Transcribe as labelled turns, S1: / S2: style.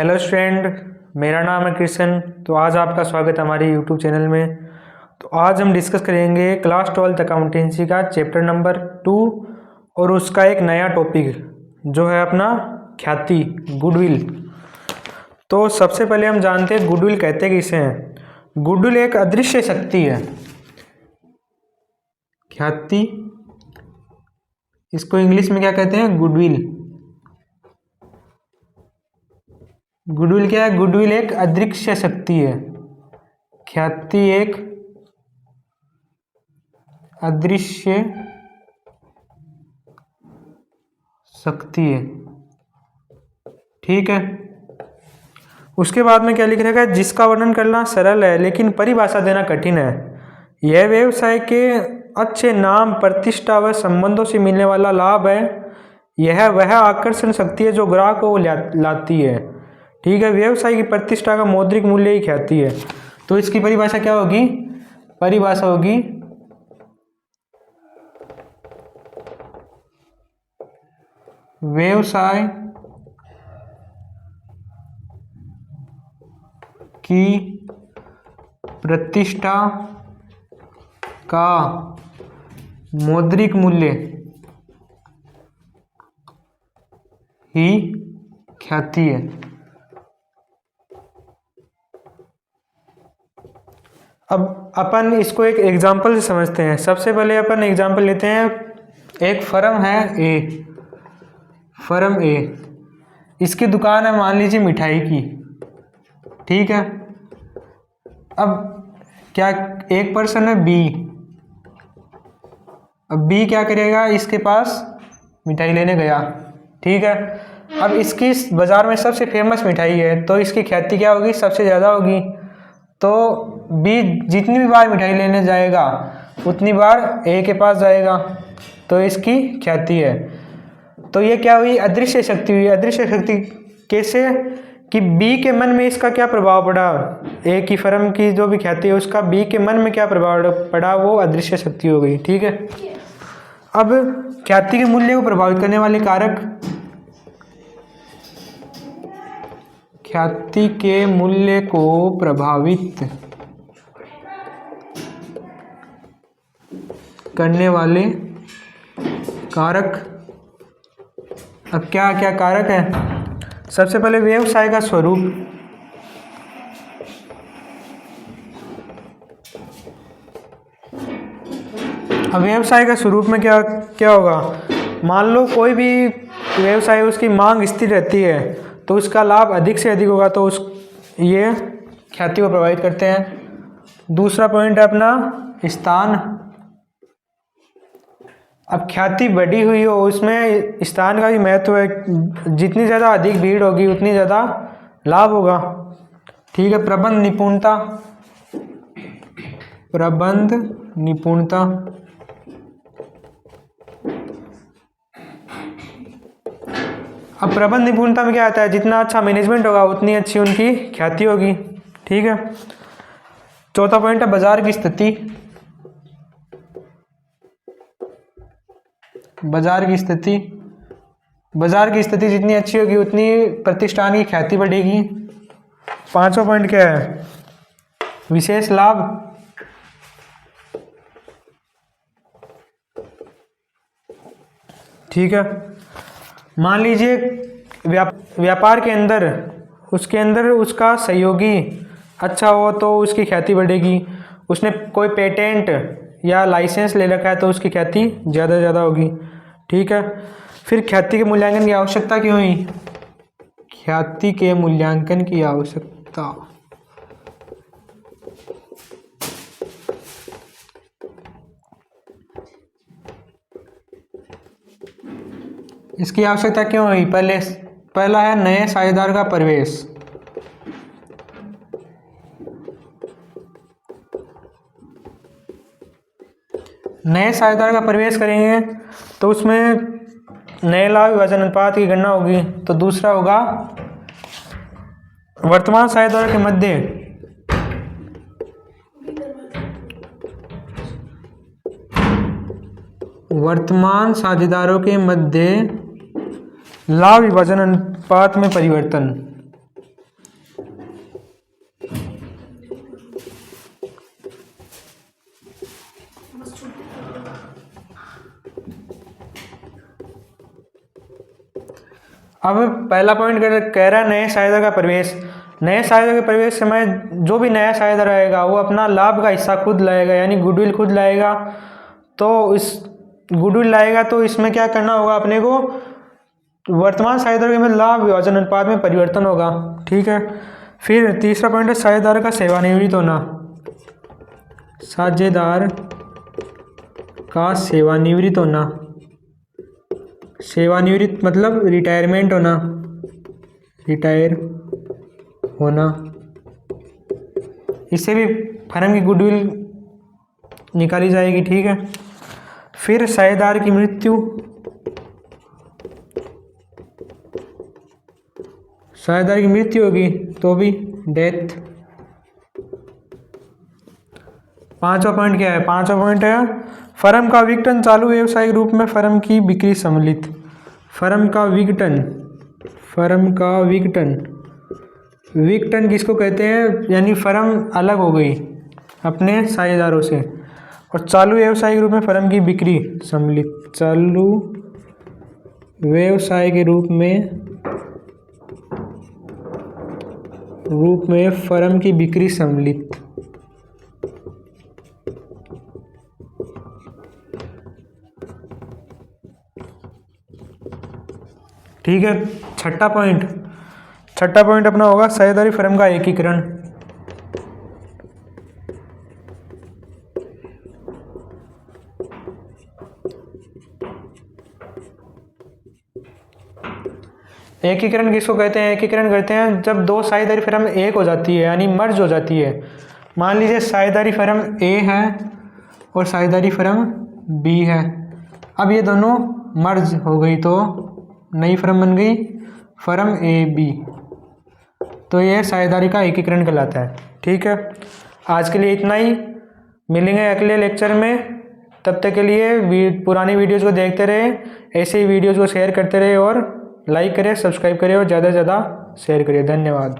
S1: Hello student, मेरा नाम है कृष्ण। तो आज आपका स्वागत है हमारे यूट्यूब चैनल में। तो आज हम डिस्कस करेंगे क्लास 12th अकाउंटेंसी का चैप्टर नंबर 2 और उसका एक नया टॉपिक जो है अपना ख्याति, गुडविल। तो सबसे पहले हम जानते हैं गुडविल कहते किसे हैं। गुडविल एक अदृश्य शक्ति है। ख्याति, इसको इंग्लिश में क्या कहते हैं? गुडविल। गुडविल क्या है? गुडविल एक अदृश्य शक्ति है। ख्याति एक अदृश्य शक्ति है। ठीक है। उसके बाद में क्या लिख रखा है? जिसका वर्णन करना सरल है लेकिन परिभाषा देना कठिन है। यह व्यवसाय के अच्छे नाम, प्रतिष्ठा व संबंधों से मिलने वाला लाभ है। यह वह आकर्षण शक्ति है जो ग्राहक को लाती है। ठीक है। व्यवसाय की प्रतिष्ठा का मौद्रिक मूल्य ही ख्याति है। तो इसकी परिभाषा क्या होगी? परिभाषा होगी व्यवसाय की प्रतिष्ठा का मौद्रिक मूल्य ही ख्याति है। अब अपन इसको एक एग्जाम्पल से समझते हैं। सबसे पहले अपन एग्जाम्पल लेते हैं। एक फर्म है ए, फर्म ए, इसकी दुकान है मान लीजिए मिठाई की। ठीक है। अब क्या, एक पर्सन है बी। अब बी क्या करेगा? इसके पास मिठाई लेने गया। ठीक है। अब इसकी बाजार में सबसे फेमस मिठाई है तो इसकी ख्याति क्या होगी? सबसे ज़्यादा होगी। तो बी जितनी भी बार मिठाई लेने जाएगा उतनी बार ए के पास जाएगा, तो इसकी ख्याति है। तो ये क्या हुई? अदृश्य शक्ति हुई। अदृश्य शक्ति कैसे? कि बी के मन में इसका क्या प्रभाव पड़ा? ए की फर्म की जो भी ख्याति है उसका बी के मन में क्या प्रभाव पड़ा? वो अदृश्य शक्ति हो गई। ठीक है। अब ख्याति के मूल्य को प्रभावित करने वाले कारक, ख्याति के मूल्य को प्रभावित करने वाले कारक। अब क्या क्या कारक है? सबसे पहले व्यवसाय का स्वरूप। अब व्यवसाय का स्वरूप में क्या क्या होगा? मान लो कोई भी व्यवसाय, उसकी मांग स्थिर रहती है तो उसका लाभ अधिक से अधिक होगा, तो ये ख्याति को प्रभावित करते हैं। दूसरा पॉइंट है अपना स्थान। अब ख्याति बढ़ी हुई हो उसमें स्थान का भी महत्व है। जितनी ज़्यादा अधिक भीड़ होगी उतनी ज़्यादा लाभ होगा। ठीक है। प्रबंध निपुणता, प्रबंध निपुणता। अब प्रबंध निपुणता में क्या आता है? जितना अच्छा मैनेजमेंट होगा उतनी अच्छी उनकी ख्याति होगी। ठीक है। चौथा पॉइंट है बाजार की स्थिति। बाजार की स्थिति, बाजार की स्थिति जितनी अच्छी होगी उतनी प्रतिष्ठान की ख्याति बढ़ेगी। पांचवा पॉइंट क्या है? विशेष लाभ। ठीक है। मान लीजिए व्यापार के अंदर, उसके अंदर उसका सहयोगी अच्छा हो तो उसकी ख्याति बढ़ेगी। उसने कोई पेटेंट या लाइसेंस ले रखा है तो उसकी ख्याति ज़्यादा से ज़्यादा होगी। ठीक है। फिर ख्याति के मूल्यांकन की आवश्यकता क्यों हुई? ख्याति के मूल्यांकन की आवश्यकता, इसकी आवश्यकता क्यों हुई? पहला है नए साझेदार का प्रवेश। नए साझेदार का प्रवेश करेंगे तो उसमें नए लाभ विभाजन अनुपात की गणना होगी। तो दूसरा होगा वर्तमान साझेदारों के मध्य वर्तमान साझेदारों के मध्य लाभ विभाजन अनुपात में परिवर्तन। अब पहला पॉइंट कह रहा है नए साझेदार का प्रवेश। नए साझेदार के प्रवेश समय जो भी नया साझेदार आएगा वो अपना लाभ का हिस्सा खुद लाएगा, यानी गुडविल खुद लाएगा। तो इस गुडविल लाएगा तो इसमें क्या करना होगा अपने को, वर्तमान साझेदार में लाभ विभाजन अनुपात में परिवर्तन होगा। ठीक है। फिर तीसरा पॉइंट है साझेदार का सेवानिवृत्त होना। साझेदार का सेवानिवृत्त होना, सेवानिवृत्त मतलब रिटायरमेंट होना, रिटायर होना। इससे भी फर्म की गुडविल निकाली जाएगी। ठीक है। फिर साझेदार की मृत्यु, साझेदार की मृत्यु होगी तो भी डेथ। पांचवा पॉइंट क्या है, पांचवा पॉइंट है फर्म का विघटन चालू व्यवसायिक रूप में फर्म की बिक्री सम्मिलित। फर्म का विघटन, फर्म का विघटन, विघटन किसको कहते हैं, यानी फर्म अलग हो गई अपने साझेदारों से। और चालू व्यवसायिक रूप में फर्म की बिक्री सम्मिलित, चालू व्यवसाय के रूप में फर्म की बिक्री सम्मिलित। ठीक है। छठा पॉइंट अपना होगा साझेदारी फर्म का एकीकरण। एकीकरण किसको कहते हैं, एकीकरण करते हैं जब दो साझेदारी फर्म एक हो जाती है, यानी मर्ज हो जाती है। मान लीजिए साझेदारी फर्म ए है और साझेदारी फर्म बी है। अब ये दोनों मर्ज हो गई तो नई फर्म बन गई फर्म ए बी, तो ये साझेदारी का एकीकरण कहलाता है। ठीक है। आज के लिए इतना ही, मिलेंगे अगले लेक्चर में। तब तक के लिए पुरानी वीडियोज़ को देखते रहे, ऐसे ही वीडियोज़ को शेयर करते रहे और लाइक करें, सब्सक्राइब करें और ज़्यादा से ज़्यादा शेयर करिए। धन्यवाद।